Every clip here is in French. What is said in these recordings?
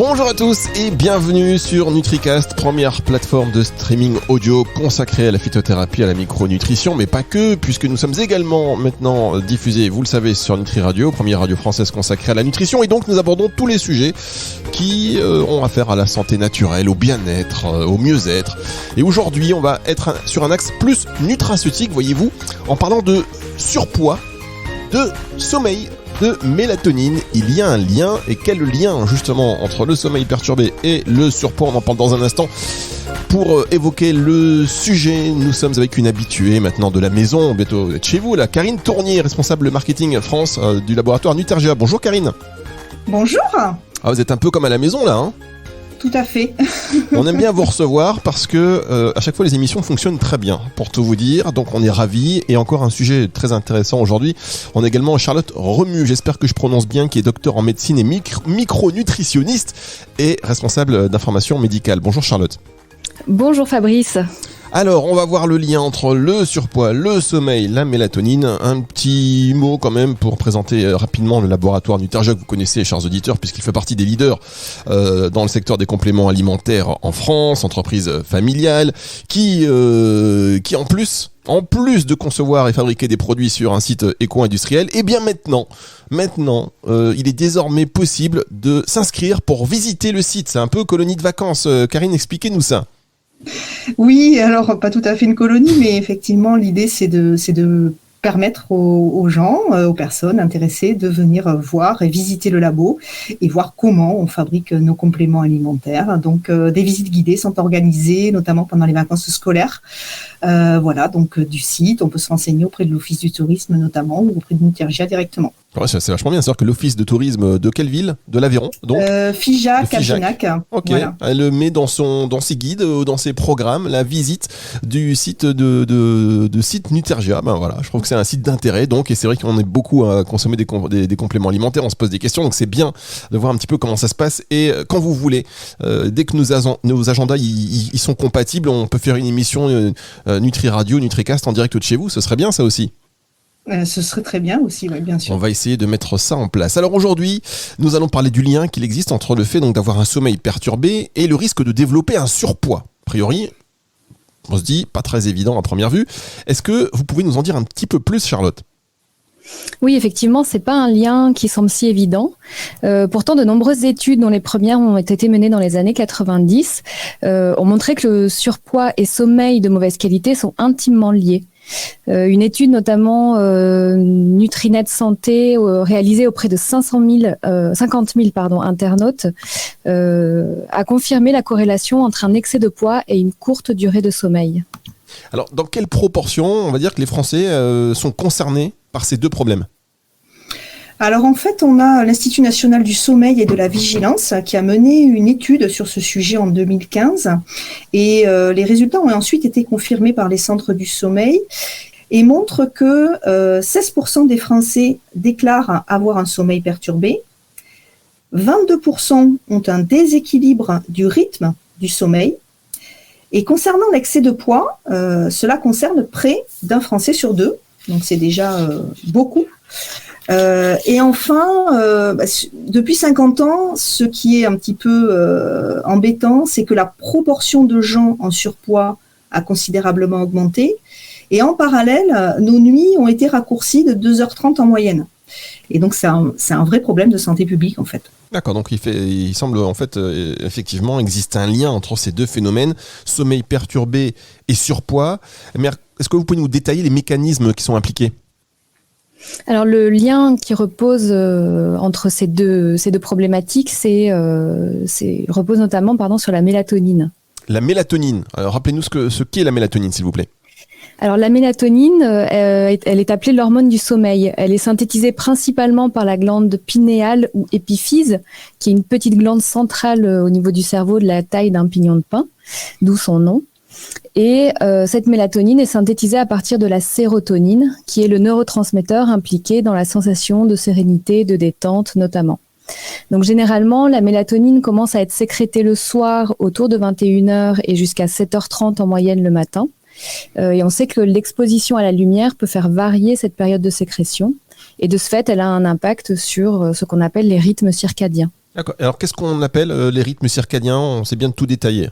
Bonjour à tous et bienvenue sur NutriCast, première plateforme de streaming audio consacrée à la phytothérapie, à la micronutrition, mais pas que, puisque nous sommes également maintenant diffusés, vous le savez, sur Nutri Radio, première radio française consacrée à la nutrition, et donc nous abordons tous les sujets qui ont affaire à la santé naturelle, au bien-être, au mieux-être. Et aujourd'hui, on va être sur un axe plus nutraceutique, voyez-vous, en parlant de surpoids, de sommeil, de mélatonine. Il y a un lien, et quel lien justement entre le sommeil perturbé et le surpoids? On en parle dans un instant. Pour évoquer le sujet, nous sommes avec une habituée maintenant de la maison, bientôt chez vous, là, Karine Tournier, responsable marketing France du laboratoire Nutergia. Bonjour Karine. Bonjour. Ah, vous êtes un peu comme à la maison là, hein? Tout à fait. On aime bien vous recevoir parce que à chaque fois les émissions fonctionnent très bien, pour tout vous dire. Donc on est ravis. Et encore un sujet très intéressant aujourd'hui. On a également Charlotte Remu, j'espère que je prononce bien, qui est docteur en médecine et micronutritionniste et responsable d'information médicale. Bonjour Charlotte. Bonjour Fabrice. Alors, on va voir le lien entre le surpoids, le sommeil, la mélatonine. Un petit mot quand même pour présenter rapidement le laboratoire Nutergia que vous connaissez, chers auditeurs, puisqu'il fait partie des leaders dans le secteur des compléments alimentaires en France, entreprise familiale, qui en plus de concevoir et fabriquer des produits sur un site éco-industriel, et bien maintenant, il est désormais possible de s'inscrire pour visiter le site. C'est un peu colonie de vacances. Karine, expliquez-nous ça. Oui, alors pas tout à fait une colonie, mais effectivement l'idée c'est de permettre aux gens, aux personnes intéressées de venir voir et visiter le labo et voir comment on fabrique nos compléments alimentaires. Donc des visites guidées sont organisées, notamment pendant les vacances scolaires. Voilà, donc du site, on peut se renseigner auprès de l'Office du tourisme notamment ou auprès de Nutergia directement. Ouais, c'est vachement bien. C'est-à-dire que l'Office de tourisme de quelle ville? De l'Aveyron, donc Figeac, à Genac. Ok, voilà. Elle met dans ses guides, dans ses programmes, la visite du site de site Nutergia. Ben voilà, je trouve que c'est un site d'intérêt, donc, et c'est vrai qu'on est beaucoup à consommer des compléments alimentaires, on se pose des questions, donc c'est bien de voir un petit peu comment ça se passe, et quand vous voulez, dès que nos agendas ils sont compatibles, on peut faire une émission Nutri Radio, NutriCast en direct de chez vous, ce serait bien ça aussi. Ce serait très bien aussi, oui, bien sûr. On va essayer de mettre ça en place. Alors aujourd'hui, nous allons parler du lien qu'il existe entre le fait donc d'avoir un sommeil perturbé et le risque de développer un surpoids. A priori, on se dit pas très évident à première vue. Est-ce que vous pouvez nous en dire un petit peu plus, Charlotte ? Oui, effectivement, c'est pas un lien qui semble si évident. Pourtant, de nombreuses études, dont les premières ont été menées dans les années 90, ont montré que le surpoids et sommeil de mauvaise qualité sont intimement liés. Une étude notamment Nutrinet Santé réalisée auprès de 50 000 internautes a confirmé la corrélation entre un excès de poids et une courte durée de sommeil. Alors, dans quelle proportion, on va dire que les Français sont concernés par ces deux problèmes ? Alors en fait, on a l'Institut national du sommeil et de la vigilance qui a mené une étude sur ce sujet en 2015 et les résultats ont ensuite été confirmés par les centres du sommeil et montrent que 16% des Français déclarent avoir un sommeil perturbé, 22% ont un déséquilibre du rythme du sommeil et concernant l'excès de poids, cela concerne près d'un Français sur deux, donc c'est déjà beaucoup. Et enfin, depuis 50 ans, ce qui est un petit peu embêtant, c'est que la proportion de gens en surpoids a considérablement augmenté. Et en parallèle, nos nuits ont été raccourcies de 2h30 en moyenne. Et donc, c'est un vrai problème de santé publique, en fait. D'accord, donc il semble en fait effectivement exister un lien entre ces deux phénomènes, sommeil perturbé et surpoids. Mais est-ce que vous pouvez nous détailler les mécanismes qui sont impliqués ? Alors le lien qui repose entre ces deux problématiques, repose notamment sur la mélatonine. La mélatonine. Alors rappelez-nous ce qu'est la mélatonine, s'il vous plaît. Alors la mélatonine, elle est appelée l'hormone du sommeil. Elle est synthétisée principalement par la glande pinéale ou épiphyse, qui est une petite glande centrale au niveau du cerveau de la taille d'un pignon de pin, d'où son nom. Et cette mélatonine est synthétisée à partir de la sérotonine, qui est le neurotransmetteur impliqué dans la sensation de sérénité, de détente notamment. Donc généralement, la mélatonine commence à être sécrétée le soir autour de 21h et jusqu'à 7h30 en moyenne le matin. Et on sait que l'exposition à la lumière peut faire varier cette période de sécrétion. Et de ce fait, elle a un impact sur ce qu'on appelle les rythmes circadiens. D'accord. Alors, qu'est-ce qu'on appelle les rythmes circadiens? On sait bien de tout détailler.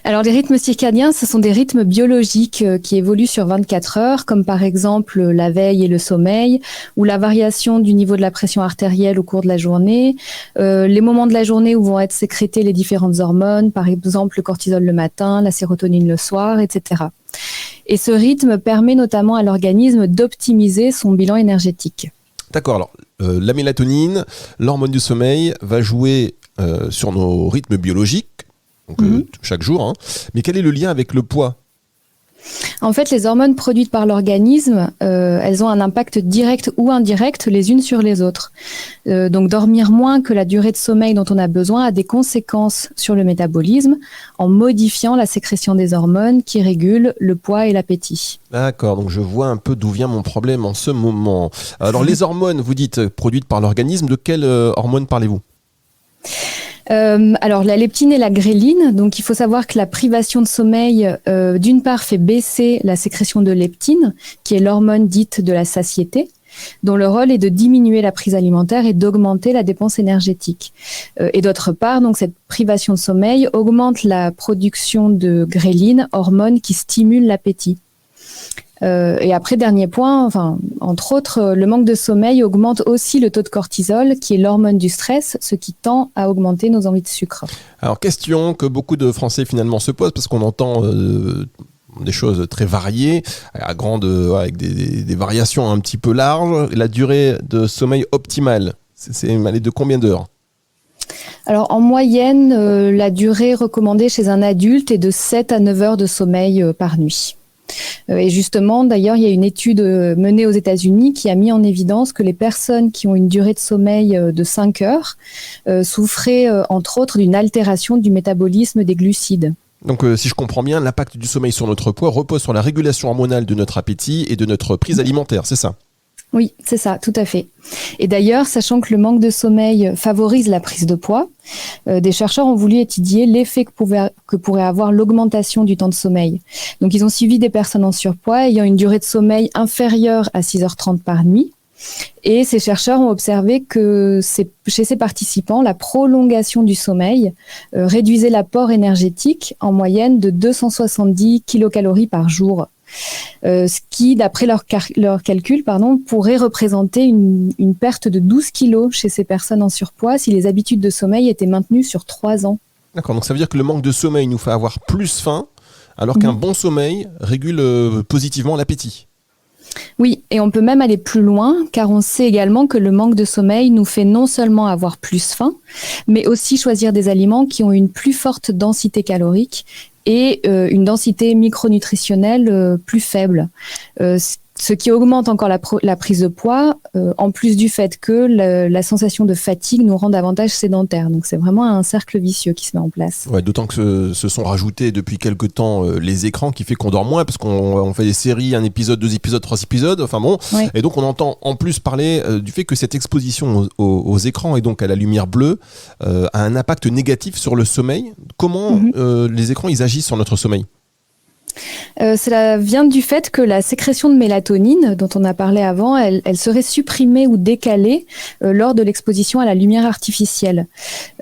Alors, les rythmes circadiens, ce sont des rythmes biologiques qui évoluent sur 24 heures, comme par exemple la veille et le sommeil, ou la variation du niveau de la pression artérielle au cours de la journée, les moments de la journée où vont être sécrétées les différentes hormones, par exemple le cortisol le matin, la sérotonine le soir, etc. Et ce rythme permet notamment à l'organisme d'optimiser son bilan énergétique. D'accord. Alors, la mélatonine, l'hormone du sommeil, va jouer sur nos rythmes biologiques. Donc, chaque jour. Hein. Mais quel est le lien avec le poids? En fait, les hormones produites par l'organisme, elles ont un impact direct ou indirect les unes sur les autres. Donc, dormir moins que la durée de sommeil dont on a besoin a des conséquences sur le métabolisme en modifiant la sécrétion des hormones qui régulent le poids et l'appétit. D'accord, donc je vois un peu d'où vient mon problème en ce moment. Alors, les hormones, vous dites, produites par l'organisme, de quelles hormones parlez-vous? Alors la leptine et la gréline, donc il faut savoir que la privation de sommeil d'une part fait baisser la sécrétion de leptine, qui est l'hormone dite de la satiété, dont le rôle est de diminuer la prise alimentaire et d'augmenter la dépense énergétique. Et d'autre part, donc cette privation de sommeil augmente la production de gréline, hormone qui stimule l'appétit. Et après, dernier point, entre autres, le manque de sommeil augmente aussi le taux de cortisol, qui est l'hormone du stress, ce qui tend à augmenter nos envies de sucre. Alors, question que beaucoup de Français finalement se posent, parce qu'on entend des choses très variées, avec des variations un petit peu larges. La durée de sommeil optimale, c'est aller de combien d'heures? Alors, en moyenne, la durée recommandée chez un adulte est de 7 à 9 heures de sommeil par nuit. Et justement, d'ailleurs, il y a une étude menée aux États-Unis qui a mis en évidence que les personnes qui ont une durée de sommeil de 5 heures souffraient, entre autres, d'une altération du métabolisme des glucides. Donc, si je comprends bien, l'impact du sommeil sur notre poids repose sur la régulation hormonale de notre appétit et de notre prise alimentaire, c'est ça? Oui, c'est ça, tout à fait. Et d'ailleurs, sachant que le manque de sommeil favorise la prise de poids, des chercheurs ont voulu étudier l'effet que pourrait avoir l'augmentation du temps de sommeil. Donc, ils ont suivi des personnes en surpoids ayant une durée de sommeil inférieure à 6h30 par nuit. Et ces chercheurs ont observé que chez ces participants, la prolongation du sommeil réduisait l'apport énergétique en moyenne de 270 kilocalories par jour. Ce qui, d'après leur calcul, pourrait représenter une perte de 12 kilos chez ces personnes en surpoids si les habitudes de sommeil étaient maintenues sur 3 ans. D'accord, donc ça veut dire que le manque de sommeil nous fait avoir plus faim, alors qu'un bon sommeil régule positivement l'appétit. Oui, et on peut même aller plus loin, car on sait également que le manque de sommeil nous fait non seulement avoir plus faim, mais aussi choisir des aliments qui ont une plus forte densité calorique et une densité micronutritionnelle plus faible. Ce qui augmente encore la prise de poids, en plus du fait que la sensation de fatigue nous rend davantage sédentaires. Donc c'est vraiment un cercle vicieux qui se met en place. Ouais, d'autant que se sont rajoutés depuis quelque temps les écrans, qui fait qu'on dort moins, parce qu'on fait des séries, 1 épisode, 2 épisodes, 3 épisodes, ouais. Et donc on entend en plus parler du fait que cette exposition aux écrans et donc à la lumière bleue a un impact négatif sur le sommeil. Comment les écrans ils agissent sur notre sommeil? Cela vient du fait que la sécrétion de mélatonine, dont on a parlé avant, elle serait supprimée ou décalée lors de l'exposition à la lumière artificielle.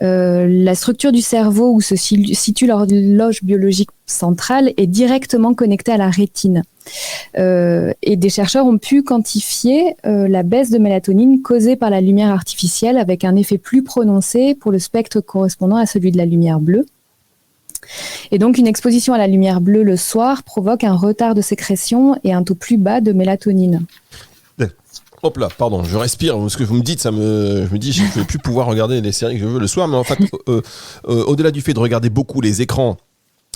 La structure du cerveau où se situe l'horloge biologique centrale est directement connectée à la rétine. Et des chercheurs ont pu quantifier la baisse de mélatonine causée par la lumière artificielle avec un effet plus prononcé pour le spectre correspondant à celui de la lumière bleue. Et donc, une exposition à la lumière bleue le soir provoque un retard de sécrétion et un taux plus bas de mélatonine. Hop là, pardon, je respire. Ce que vous me dites, je me dis, je ne vais plus pouvoir regarder les séries que je veux le soir. Mais en fait, au-delà du fait de regarder beaucoup les écrans,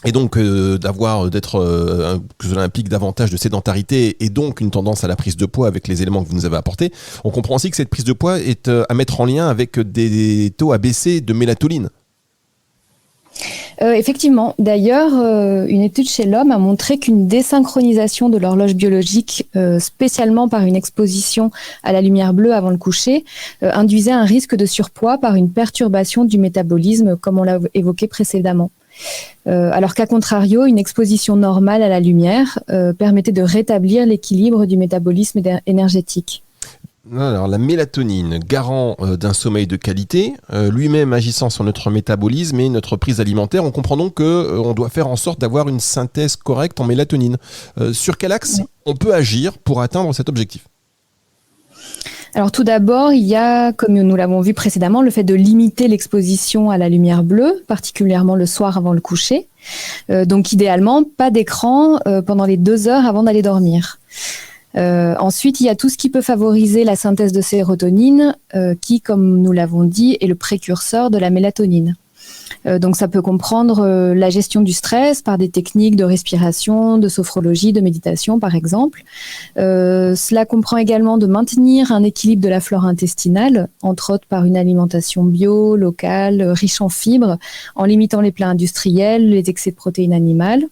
et donc que cela implique davantage de sédentarité et donc une tendance à la prise de poids avec les éléments que vous nous avez apportés, on comprend aussi que cette prise de poids est à mettre en lien avec des taux à baisser de mélatonine. Effectivement. D'ailleurs, une étude chez l'homme a montré qu'une désynchronisation de l'horloge biologique, spécialement par une exposition à la lumière bleue avant le coucher, induisait un risque de surpoids par une perturbation du métabolisme, comme on l'a évoqué précédemment. Alors qu'à contrario, une exposition normale à la lumière permettait de rétablir l'équilibre du métabolisme énergétique. Alors, la mélatonine, garant d'un sommeil de qualité, lui-même agissant sur notre métabolisme et notre prise alimentaire, on comprend donc qu'on doit faire en sorte d'avoir une synthèse correcte en mélatonine. Sur quel axe on peut agir pour atteindre cet objectif ? Alors tout d'abord, il y a, comme nous l'avons vu précédemment, le fait de limiter l'exposition à la lumière bleue, particulièrement le soir avant le coucher. Donc idéalement, pas d'écran pendant les 2 heures avant d'aller dormir. Ensuite, il y a tout ce qui peut favoriser la synthèse de sérotonine, qui, comme nous l'avons dit, est le précurseur de la mélatonine. Donc ça peut comprendre la gestion du stress par des techniques de respiration, de sophrologie, de méditation par exemple. Cela comprend également de maintenir un équilibre de la flore intestinale, entre autres par une alimentation bio, locale, riche en fibres, en limitant les plats industriels, les excès de protéines animales.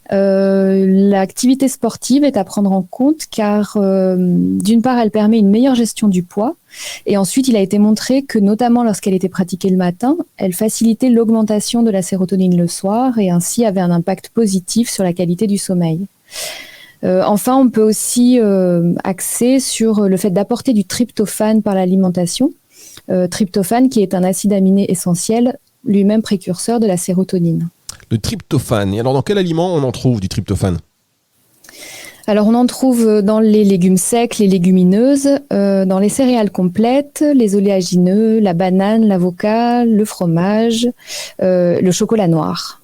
L'activité sportive est à prendre en compte car d'une part elle permet une meilleure gestion du poids et ensuite il a été montré que notamment lorsqu'elle était pratiquée le matin, elle facilitait l'augmentation de la sérotonine le soir et ainsi avait un impact positif sur la qualité du sommeil. Enfin, on peut aussi axer sur le fait d'apporter du tryptophane par l'alimentation. Tryptophane qui est un acide aminé essentiel, lui-même précurseur de la sérotonine. Le tryptophane. Et alors, dans quel aliment on en trouve du tryptophane ? Alors, on en trouve dans les légumes secs, les légumineuses, dans les céréales complètes, les oléagineux, la banane, l'avocat, le fromage, le chocolat noir.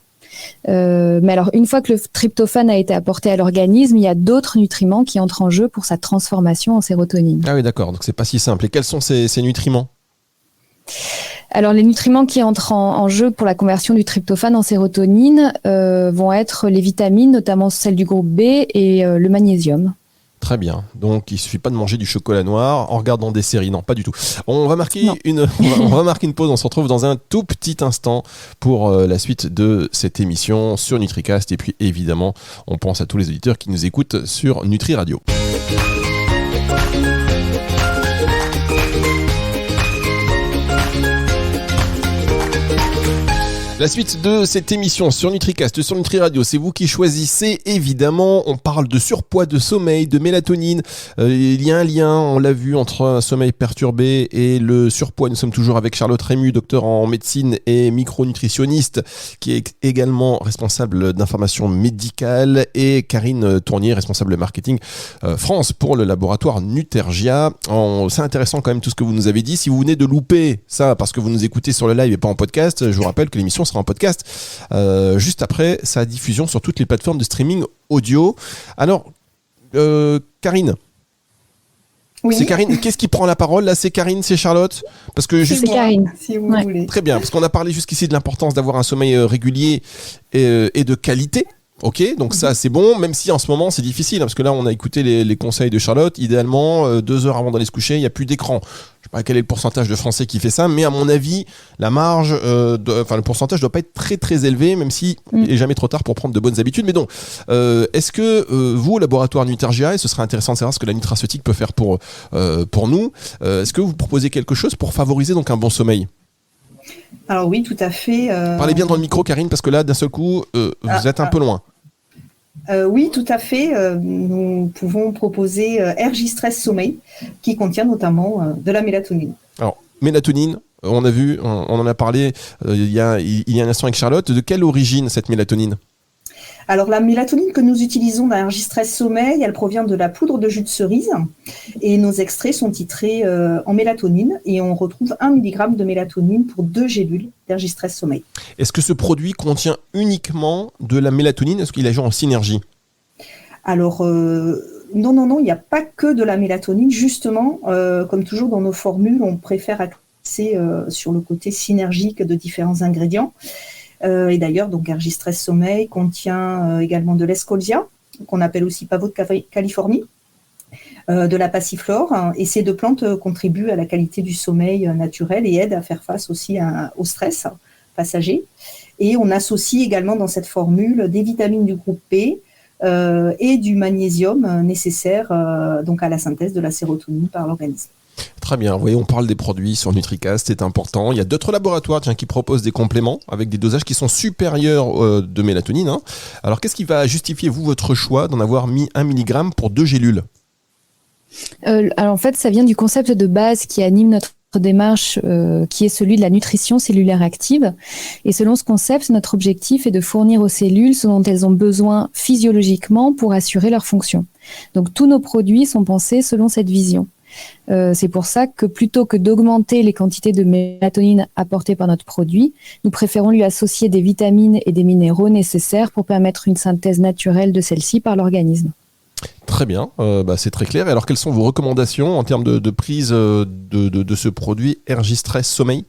Mais alors, une fois que le tryptophane a été apporté à l'organisme, il y a d'autres nutriments qui entrent en jeu pour sa transformation en sérotonine. Ah oui, d'accord. Donc, c'est pas si simple. Et quels sont ces nutriments ? Alors, les nutriments qui entrent en jeu pour la conversion du tryptophane en sérotonine vont être les vitamines, notamment celles du groupe B et le magnésium. Très bien. Donc, il suffit pas de manger du chocolat noir en regardant des séries. Non, pas du tout. On va marquer on va marquer une pause. On se retrouve dans un tout petit instant pour la suite de cette émission sur NutriCast. Et puis, évidemment, on pense à tous les auditeurs qui nous écoutent sur Nutri Radio. La suite de cette émission sur NutriCast, sur Nutri Radio, c'est vous qui choisissez évidemment. On parle de surpoids, de sommeil, de mélatonine. Il y a un lien, on l'a vu, entre un sommeil perturbé et le surpoids. Nous sommes toujours avec Charlotte Rému, docteur en médecine et micronutritionniste, qui est également responsable d'information médicale, et Karine Tournier, responsable marketing France pour le laboratoire Nutergia. C'est intéressant quand même tout ce que vous nous avez dit. Si vous venez de louper ça parce que vous nous écoutez sur le live et pas en podcast, je vous rappelle que l'émission sera en podcast juste après sa diffusion sur toutes les plateformes de streaming audio. Alors, Karine. Oui. C'est Karine. Qu'est-ce qui prend la parole là ? C'est Karine, c'est Charlotte ? Parce que C'est Karine. Si vous voulez. Très bien, parce qu'on a parlé jusqu'ici de l'importance d'avoir un sommeil régulier et de qualité. Ok, donc ça c'est bon, même si en ce moment c'est difficile, parce que là on a écouté les conseils de Charlotte. Idéalement, 2 heures avant d'aller se coucher, il n'y a plus d'écran. Je ne sais pas quel est le pourcentage de Français qui fait ça, mais à mon avis, la marge, le pourcentage ne doit pas être très très élevé, même si il n'est jamais trop tard pour prendre de bonnes habitudes. Mais donc, est-ce que vous, au laboratoire Nutergia, et ce serait intéressant de savoir ce que la nutraceutique peut faire pour nous, est-ce que vous proposez quelque chose pour favoriser donc un bon sommeil ? Alors oui, tout à fait. Parlez bien dans le micro, Karine, parce que là, d'un seul coup, vous êtes un peu loin. Oui, tout à fait. Nous pouvons proposer Ergistress Sommeil, qui contient notamment de la mélatonine. Alors, mélatonine, on a vu, on en a parlé il y a un instant avec Charlotte. De quelle origine cette mélatonine ? Alors, la mélatonine que nous utilisons dans Ergistress Sommeil, elle provient de la poudre de jus de cerise, et nos extraits sont titrés en mélatonine, et on retrouve 1 mg de mélatonine pour 2 gélules d'Ergistress Sommeil. Est-ce que ce produit contient uniquement de la mélatonine ? Est-ce qu'il agit en synergie ? Alors, non, il n'y a pas que de la mélatonine. Justement, comme toujours dans nos formules, on préfère axer sur le côté synergique de différents ingrédients. Et d'ailleurs, donc Ergistress Sommeil contient également de l'escolzia, qu'on appelle aussi pavot de Californie, de la passiflore, et ces 2 plantes contribuent à la qualité du sommeil naturel et aident à faire face aussi au stress passager. Et on associe également dans cette formule des vitamines du groupe B et du magnésium nécessaire donc à la synthèse de la sérotonine par l'organisme. Très bien, vous voyez, on parle des produits sur NutriCast, c'est important. Il y a d'autres laboratoires qui proposent des compléments avec des dosages qui sont supérieurs de mélatonine. Alors, qu'est-ce qui va justifier, vous, votre choix d'en avoir mis 1 mg pour 2 gélules ? Alors en fait, ça vient du concept de base qui anime notre démarche, qui est celui de la nutrition cellulaire active. Et selon ce concept, notre objectif est de fournir aux cellules ce dont elles ont besoin physiologiquement pour assurer leur fonction. Donc tous nos produits sont pensés selon cette vision. C'est pour ça que plutôt que d'augmenter les quantités de mélatonine apportées par notre produit, nous préférons lui associer des vitamines et des minéraux nécessaires pour permettre une synthèse naturelle de celle-ci par l'organisme. Très bien, c'est très clair. Et alors, quelles sont vos recommandations en termes de prise de ce produit Ergistress Sommeil ?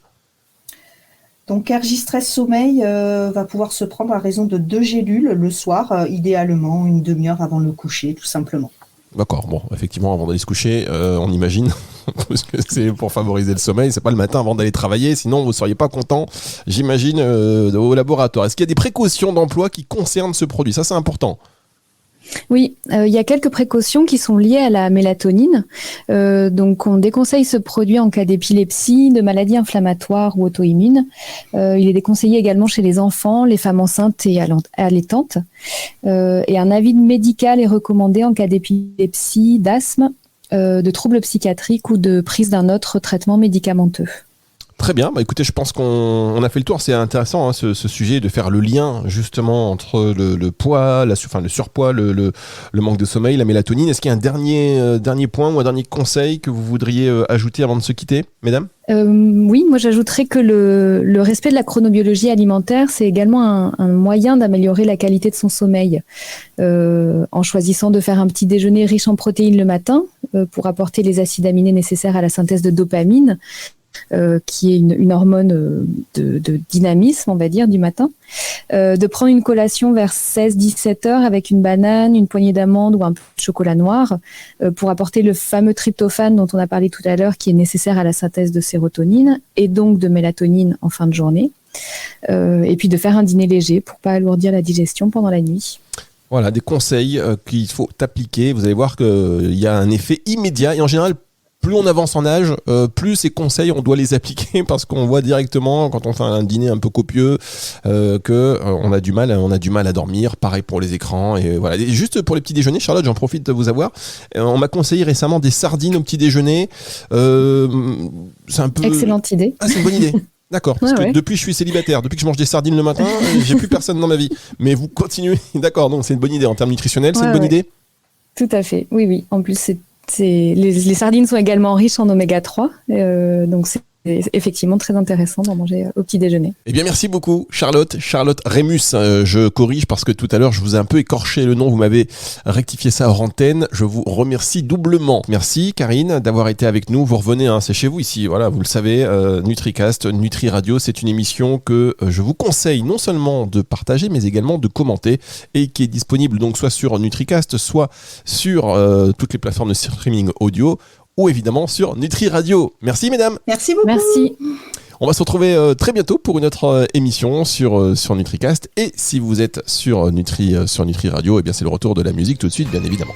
Donc Ergistress Sommeil va pouvoir se prendre à raison de 2 gélules le soir, idéalement une demi-heure avant le coucher, tout simplement. D'accord, bon, effectivement, avant d'aller se coucher, on imagine, parce que c'est pour favoriser le sommeil, c'est pas le matin avant d'aller travailler, sinon vous ne seriez pas content, j'imagine, au laboratoire. Est-ce qu'il y a des précautions d'emploi qui concernent ce produit ? Ça, c'est important. Oui, il y a quelques précautions qui sont liées à la mélatonine. Donc, on déconseille ce produit en cas d'épilepsie, de maladies inflammatoires ou auto-immunes. Il est déconseillé également chez les enfants, les femmes enceintes et allaitantes. Et un avis médical est recommandé en cas d'épilepsie, d'asthme, de troubles psychiatriques ou de prise d'un autre traitement médicamenteux. Très bien, écoutez, je pense qu'on a fait le tour. C'est intéressant ce sujet de faire le lien justement entre le poids, le surpoids, le manque de sommeil, la mélatonine. Est-ce qu'il y a un dernier point ou un dernier conseil que vous voudriez ajouter avant de se quitter, mesdames ? Oui, moi j'ajouterais que le respect de la chronobiologie alimentaire, c'est également un moyen d'améliorer la qualité de son sommeil. En choisissant de faire un petit déjeuner riche en protéines le matin pour apporter les acides aminés nécessaires à la synthèse de dopamine, qui est une hormone de dynamisme, on va dire, du matin. De prendre une collation vers 16-17 heures avec une banane, une poignée d'amandes ou un peu de chocolat noir pour apporter le fameux tryptophane dont on a parlé tout à l'heure, qui est nécessaire à la synthèse de sérotonine et donc de mélatonine en fin de journée. Et puis de faire un dîner léger pour pas alourdir la digestion pendant la nuit. Voilà, des conseils qu'il faut appliquer. Vous allez voir qu'il y a un effet immédiat et en général, plus on avance en âge, plus ces conseils, on doit les appliquer parce qu'on voit directement, quand on fait un dîner un peu copieux, qu'on a du mal à dormir. Pareil pour les écrans. Et voilà. Et juste pour les petits déjeuners, Charlotte, j'en profite de vous avoir. On m'a conseillé récemment des sardines au petit déjeuner. C'est un peu... Excellente idée. Ah, c'est une bonne idée. D'accord, parce que depuis que je suis célibataire, depuis que je mange des sardines le matin, j'ai plus personne dans ma vie. Mais vous continuez. D'accord, donc c'est une bonne idée en termes nutritionnels, c'est une bonne idée ? Tout à fait, oui. En plus, les sardines sont également riches en oméga 3, donc c'est effectivement très intéressant d'en manger au petit déjeuner. Eh bien, merci beaucoup, Charlotte Rémus. Je corrige parce que tout à l'heure, je vous ai un peu écorché le nom. Vous m'avez rectifié ça hors antenne. Je vous remercie doublement. Merci, Karine, d'avoir été avec nous. Vous revenez, c'est chez vous ici. Voilà, vous le savez, NutriCast, Nutri Radio, c'est une émission que je vous conseille non seulement de partager, mais également de commenter et qui est disponible donc soit sur NutriCast, soit sur toutes les plateformes de streaming audio, ou évidemment sur Nutri Radio. Merci mesdames. Merci beaucoup. Merci. On va se retrouver très bientôt pour une autre émission sur NutriCast. Et si vous êtes sur Nutri Radio, eh bien c'est le retour de la musique tout de suite, bien évidemment.